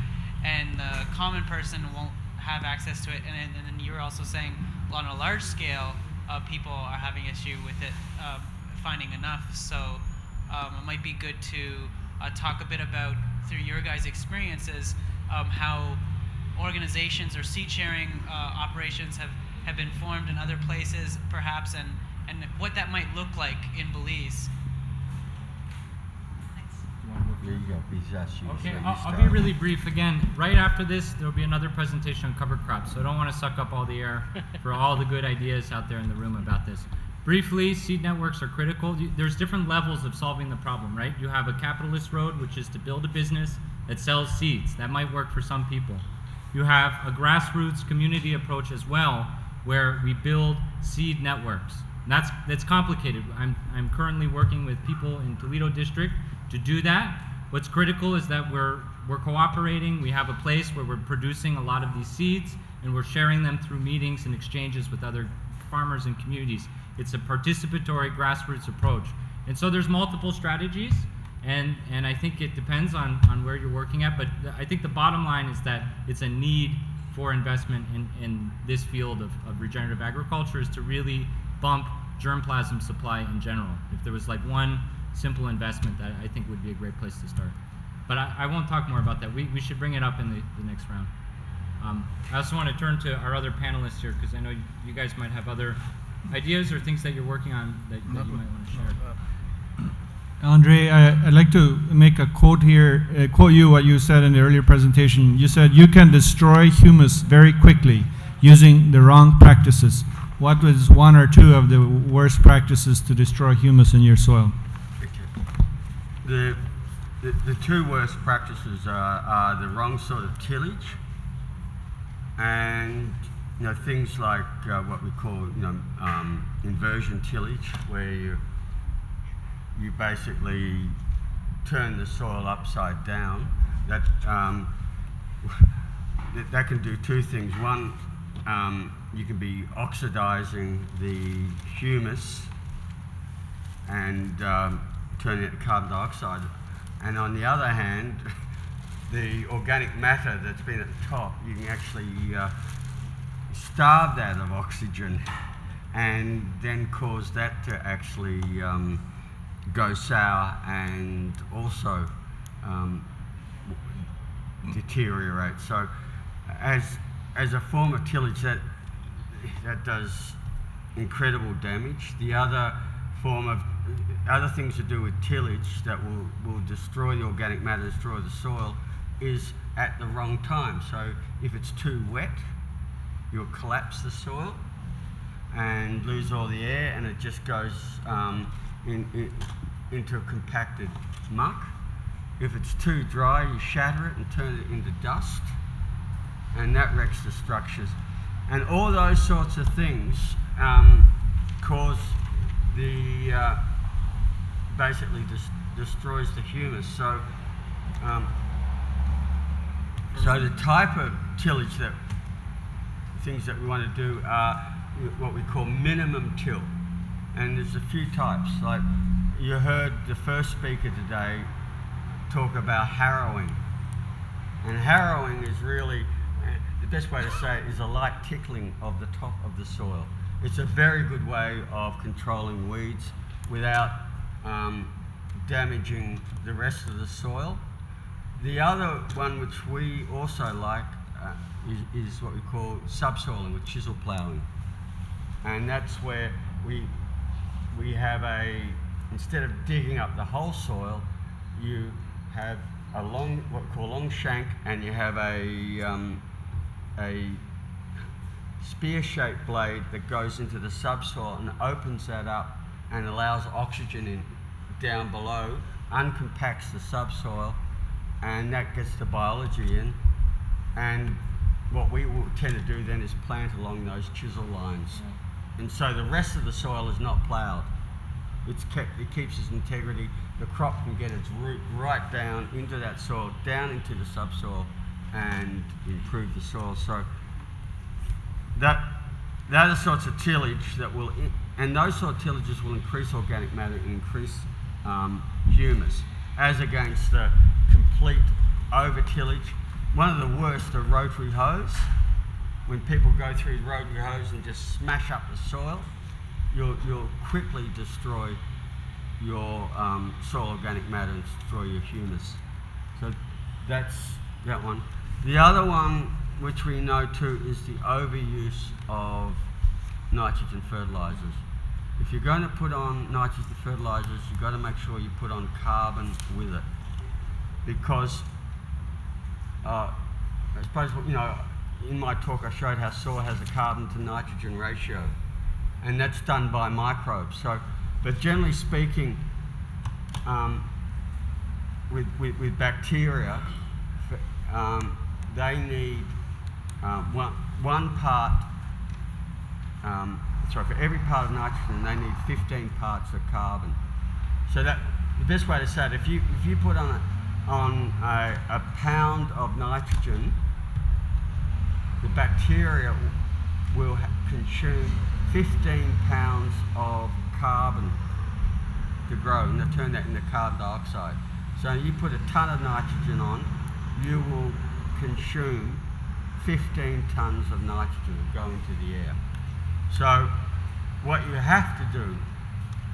and the common person won't have access to it. And then you were also saying on a large scale, people are having issue with it finding enough. So it might be good to talk a bit about, through your guys' experiences, how organizations or seed sharing operations have been formed in other places, perhaps, and what that might look like in Belize. Okay, I'll be really brief. Again, right after this, there will be another presentation on cover crops, so I don't want to suck up all the air for all the good ideas out there in the room about this. Briefly, seed networks are critical. There's different levels of solving the problem, right? You have a capitalist road, which is to build a business that sells seeds. That might work for some people. You have a grassroots community approach as well, where we build seed networks. And that's complicated. I'm currently working with people in Toledo District to do that. What's critical is that we're cooperating. We have a place where we're producing a lot of these seeds, and we're sharing them through meetings and exchanges with other farmers and communities. It's a participatory grassroots approach. And so there's multiple strategies, and I think it depends on where you're working at, but I think the bottom line is that it's a need for investment in this field of regenerative agriculture, is to really bump germplasm supply in general. If there was like one simple investment, that I think would be a great place to start. But I won't talk more about that. We should bring it up in the next round. I also want to turn to our other panelists here, because I know you guys might have other ideas or things that you're working on that you might want to share. Andre, I'd like to make a quote here, quote you what you said in the earlier presentation. You said you can destroy humus very quickly using the wrong practices. What was one or two of the worst practices to destroy humus in your soil? The two worst practices are the wrong sort of tillage, and things like what we call inversion tillage, where you basically turn the soil upside down. That can do two things. One, you can be oxidizing the humus and turning it to carbon dioxide, and on the other hand, the organic matter that's been at the top, you can actually starve that of oxygen and then cause that to actually go sour and also deteriorate. So as a form of tillage, that does incredible damage. The other things to do with tillage that will destroy the organic matter, destroy the soil, is at the wrong time. So if it's too wet, you'll collapse the soil and lose all the air, and it just goes into a compacted muck. If it's too dry, you shatter it and turn it into dust, and that wrecks the structures. And all those sorts of things cause the basically destroys the humus. So, so the type of tillage things that we want to do are what we call minimum till. And there's a few types. Like you heard the first speaker today talk about harrowing. And harrowing is really, the best way to say it is a light tickling of the top of the soil. It's a very good way of controlling weeds without damaging the rest of the soil. The other one which we also like is what we call subsoiling with chisel ploughing. And that's where we have instead of digging up the whole soil, you have a what we call long shank, and you have a spear-shaped blade that goes into the subsoil and opens that up and allows oxygen in down below, uncompacts the subsoil, and that gets the biology in. And what we will tend to do then is plant along those chisel lines. And so the rest of the soil is not ploughed. It keeps its integrity. The crop can get its root right down into that soil, down into the subsoil, and improve the soil. So that are the sorts of tillage that will, and those sort of tillages will increase organic matter and increase humus, as against the complete over tillage. One of the worst are rotary hoes. When people go through rotary hoes and just smash up the soil, you'll quickly destroy your soil organic matter and destroy your humus. So that's that one. The other one, which we know too, is the overuse of nitrogen fertilizers. If you're going to put on nitrogen fertilizers, you've got to make sure you put on carbon with it, because I suppose, you know, in my talk I showed how soil has a carbon to nitrogen ratio, and that's done by microbes. So, but generally speaking, with bacteria, they need one part. For every part of nitrogen, they need 15 parts of carbon. So that the best way to say it, if you put on a pound of nitrogen, the bacteria will consume 15 pounds of carbon to grow, and they'll turn that into carbon dioxide. So you put a ton of nitrogen on, you will consume 15 tons of nitrogen go into the air. So what you have to do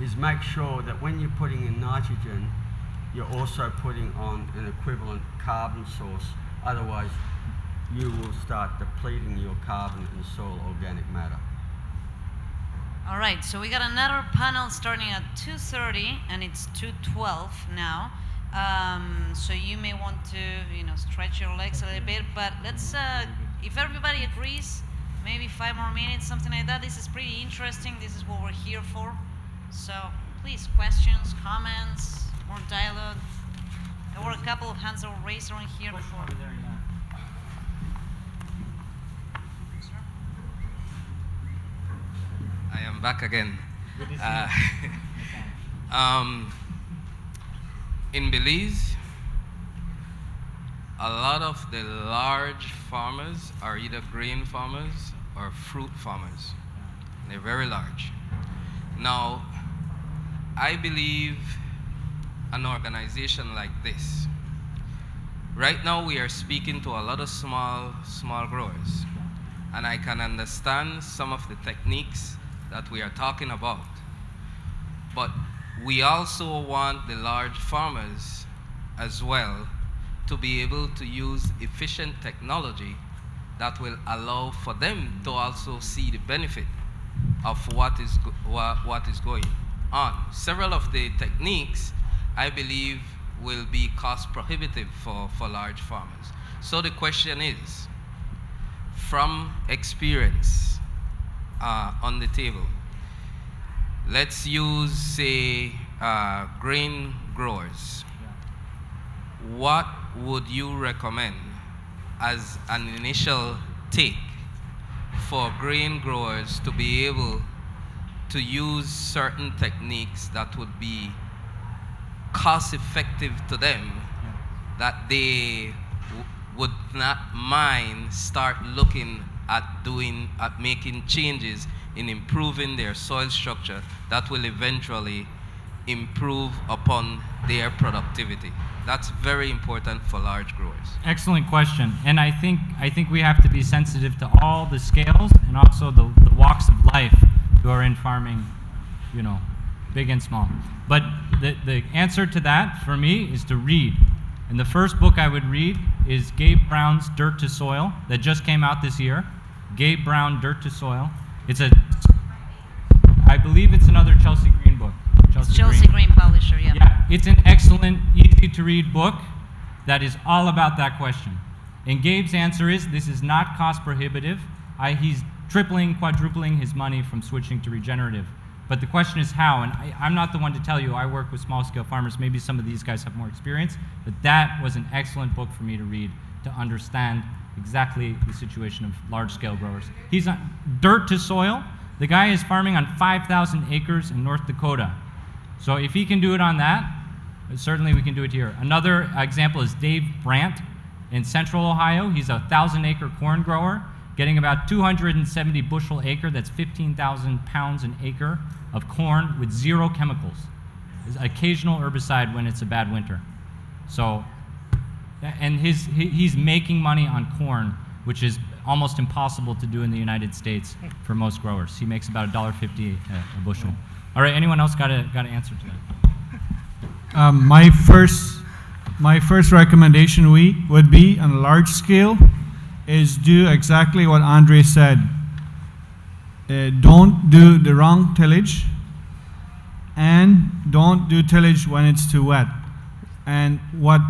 is make sure that when you're putting in nitrogen, you're also putting on an equivalent carbon source. Otherwise, you will start depleting your carbon and soil organic matter. All right, so we got another panel starting at 2:30, and it's 2:12 now. So you may want to, stretch your legs a little bit, but let's, if everybody agrees, maybe 5 more minutes, something like that. This is pretty interesting. This is what we're here for. So please, questions, comments, more dialogue. There were a couple of hands that were raised around here before. I am back again. In Belize, a lot of the large farmers are either grain farmers or fruit farmers. They're very large. Now, I believe an organization like this, right now we are speaking to a lot of small growers, and I can understand some of the techniques that we are talking about. But we also want the large farmers as well to be able to use efficient technology that will allow for them to also see the benefit of what is going on. Several of the techniques, I believe, will be cost prohibitive for large farmers. So the question is, from experience on the table, let's use, say, grain growers. What would you recommend as an initial take for grain growers to be able to use certain techniques that would be cost effective to them that they would not mind start looking at making changes in improving their soil structure that will eventually improve upon their productivity. That's very important for large growers. Excellent question, and I think we have to be sensitive to all the scales and also the walks of life who are in farming, you know, big and small. But the answer to that for me is to read. And the first book I would read is Gabe Brown's Dirt to Soil that just came out this year. Gabe Brown, Dirt to Soil. I believe it's another Chelsea Green book. Chelsea Green publisher, yeah. Yeah, it's an excellent, easy to read book that is all about that question. And Gabe's answer is, this is not cost prohibitive. He's tripling, quadrupling his money from switching to regenerative. But the question is how, and I'm not the one to tell you. I work with small-scale farmers. Maybe some of these guys have more experience, but that was an excellent book for me to read to understand exactly the situation of large-scale growers. He's on Dirt to Soil. The guy is farming on 5,000 acres in North Dakota. So if he can do it on that, certainly we can do it here. Another example is Dave Brandt in Central Ohio. He's a 1,000-acre corn grower, getting about 270 bushel acre, that's 15,000 pounds an acre of corn with 0 chemicals. There's occasional herbicide when it's a bad winter. So, and he's making money on corn, which is almost impossible to do in the United States for most growers. He makes about $1.50 a bushel. All right, anyone else got an answer to that? My first recommendation would be on a large scale is do exactly what Andre said. Don't do the wrong tillage, and don't do tillage when it's too wet. And what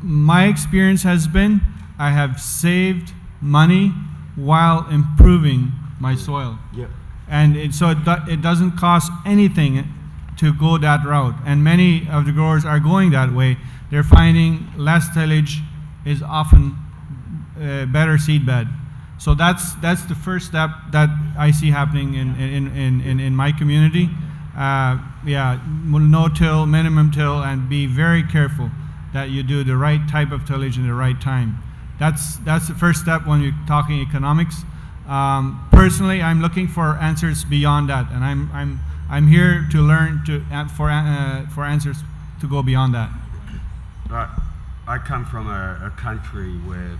my experience has been, I have saved money while improving my soil. Yep. And it doesn't cost anything to go that route. And many of the growers are going that way. They're finding less tillage is often better seed bed. So that's the first step that I see happening in my community. Yeah, no till, minimum till, and be very careful that you do the right type of tillage in the right time. That's the first step when you're talking economics. Personally, I'm looking for answers beyond that, and I'm here to learn for answers to go beyond that. Right. I come from a country where,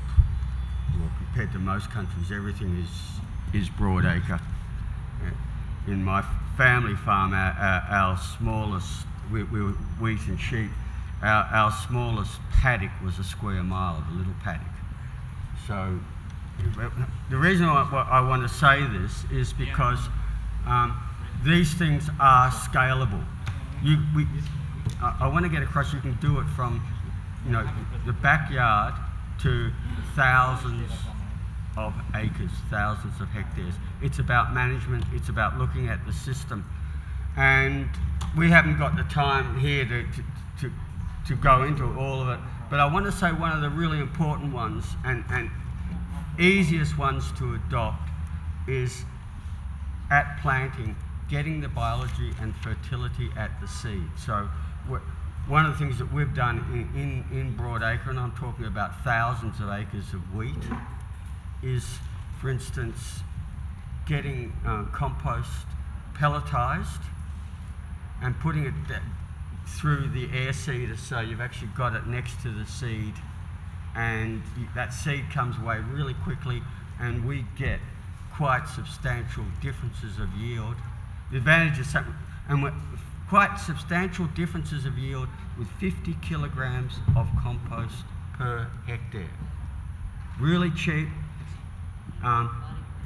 well, compared to most countries, everything is broad acre. In my family farm, our smallest, we were wheat and sheep, our smallest paddock was a square mile, a little paddock. So the reason I want to say this is because these things are scalable. I want to get across, you can do it from, you know, the backyard to thousands of acres, thousands of hectares. It's about management, it's about looking at the system. And we haven't got the time here to go into all of it, but I want to say one of the really important ones and easiest ones to adopt is at planting, getting the biology and fertility at the seed. So one of the things that we've done in broadacre, and I'm talking about thousands of acres of wheat, is, for instance, getting compost pelletized and putting it through the air seeder, so you've actually got it next to the seed, and that seed comes away really quickly, and we get quite substantial differences of yield. The advantage is something, and quite substantial differences of yield with 50 kilograms of compost per hectare. Really cheap.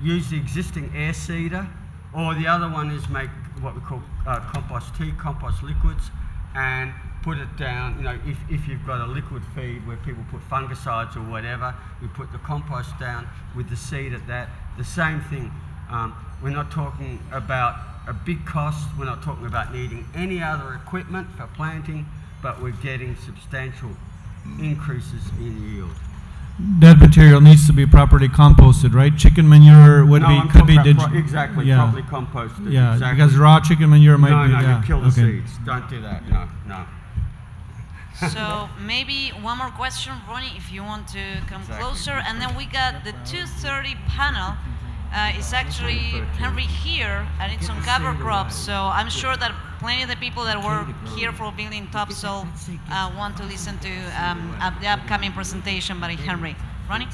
Use the existing air seeder, or the other one is make what we call compost tea, compost liquids, and put it down. You know, if you've got a liquid feed where people put fungicides or whatever, we put the compost down with the seed at that. The same thing. We're not talking about a big cost. We're not talking about needing any other equipment for planting, but we're getting substantial increases in yield. That material needs to be properly composted, right? Chicken manure could be exactly, yeah. properly composted. Yeah, exactly. because raw chicken manure might be. No, yeah. you kill the Okay. seeds. Don't do that. No. So maybe one more question, Ronnie, if you want to come closer. And then we got the 2:30 panel. It's actually Henry here, and it's on cover crops. So I'm sure that plenty of the people that were here for building topsoil want to listen to the upcoming presentation by Henry. Ronnie?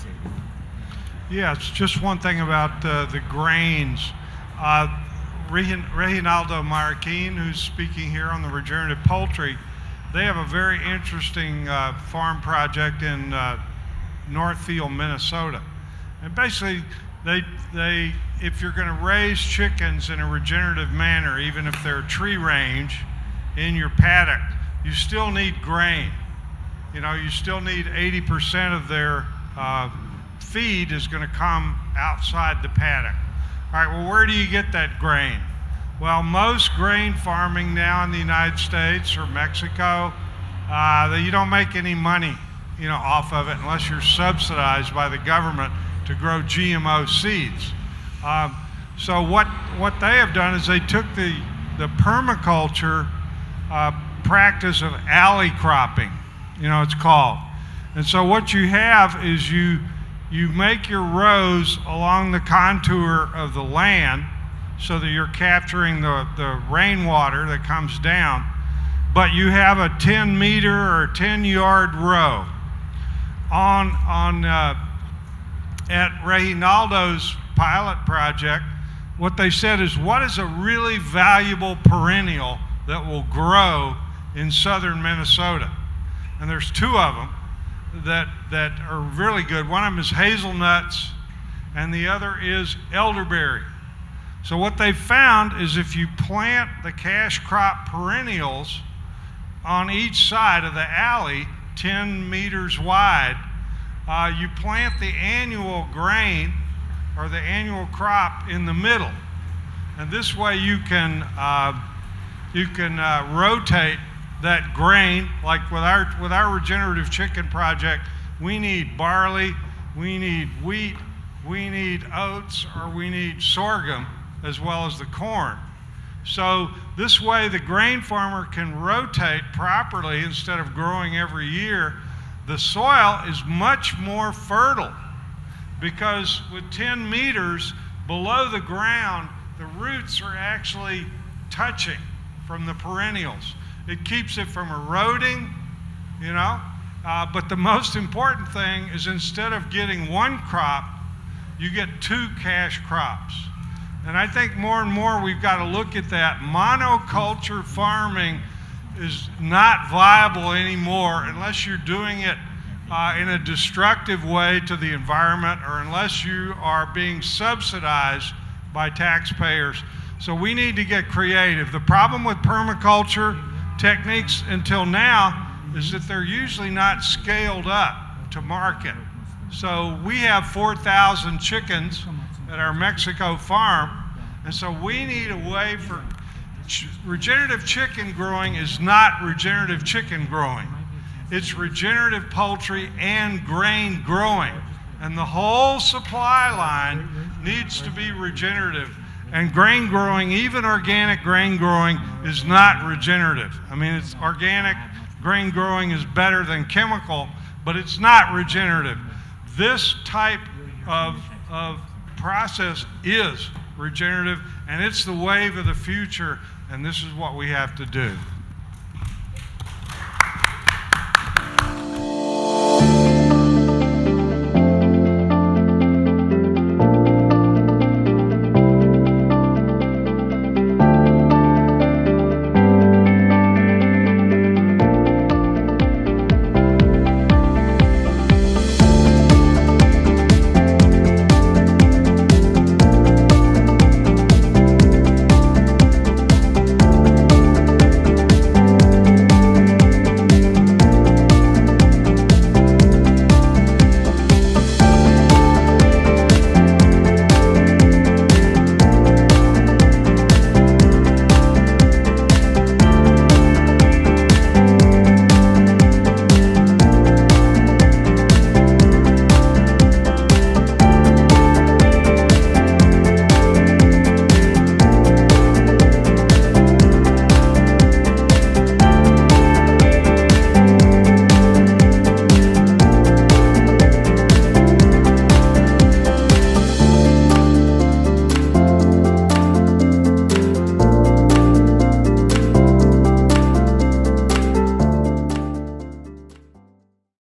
Yeah, it's just one thing about the grains. Reginaldo Marroquin, who's speaking here on the regenerative poultry, they have a very interesting farm project in Northfield, Minnesota. And basically, they if you're going to raise chickens in a regenerative manner, even if they're tree range in your paddock, you still need grain. You know, you still need 80% of their feed is going to come outside the paddock. All right, well, where do you get that grain? Well, most grain farming now in the United States or Mexico, you don't make any money, you know, off of it unless you're subsidized by the government to grow GMO seeds. So what they have done is they took the permaculture practice of alley cropping, you know, it's called. And so what you have is you make your rows along the contour of the land so that you're capturing the rainwater that comes down, but you have a 10-meter or 10-yard row. At Reginaldo's pilot project, what they said is, what is a really valuable perennial that will grow in southern Minnesota? And there's two of them that are really good. One of them is hazelnuts, and the other is elderberry. So what they found is if you plant the cash crop perennials on each side of the alley, 10 meters wide, you plant the annual grain or the annual crop in the middle. And this way you can rotate that grain. Like with our regenerative chicken project, we need barley, we need wheat, we need oats, or we need sorghum, as well as the corn. So this way the grain farmer can rotate properly instead of growing every year. The soil is much more fertile because with 10 meters below the ground, the roots are actually touching from the perennials. It keeps it from eroding, you know, but the most important thing is instead of getting one crop, you get two cash crops. And I think more and more we've got to look at that. Monoculture farming is not viable anymore unless you're doing it in a destructive way to the environment or unless you are being subsidized by taxpayers. So we need to get creative. The problem with permaculture techniques until now is that they're usually not scaled up to market. So we have 4,000 chickens at our Mexico farm, and so we need a way for regenerative chicken growing is not regenerative chicken growing. It's regenerative poultry and grain growing. And the whole supply line needs to be regenerative. And grain growing, even organic grain growing, is not regenerative. I mean, it's organic grain growing is better than chemical, but it's not regenerative. This type of process is regenerative, and it's the wave of the future, and this is what we have to do.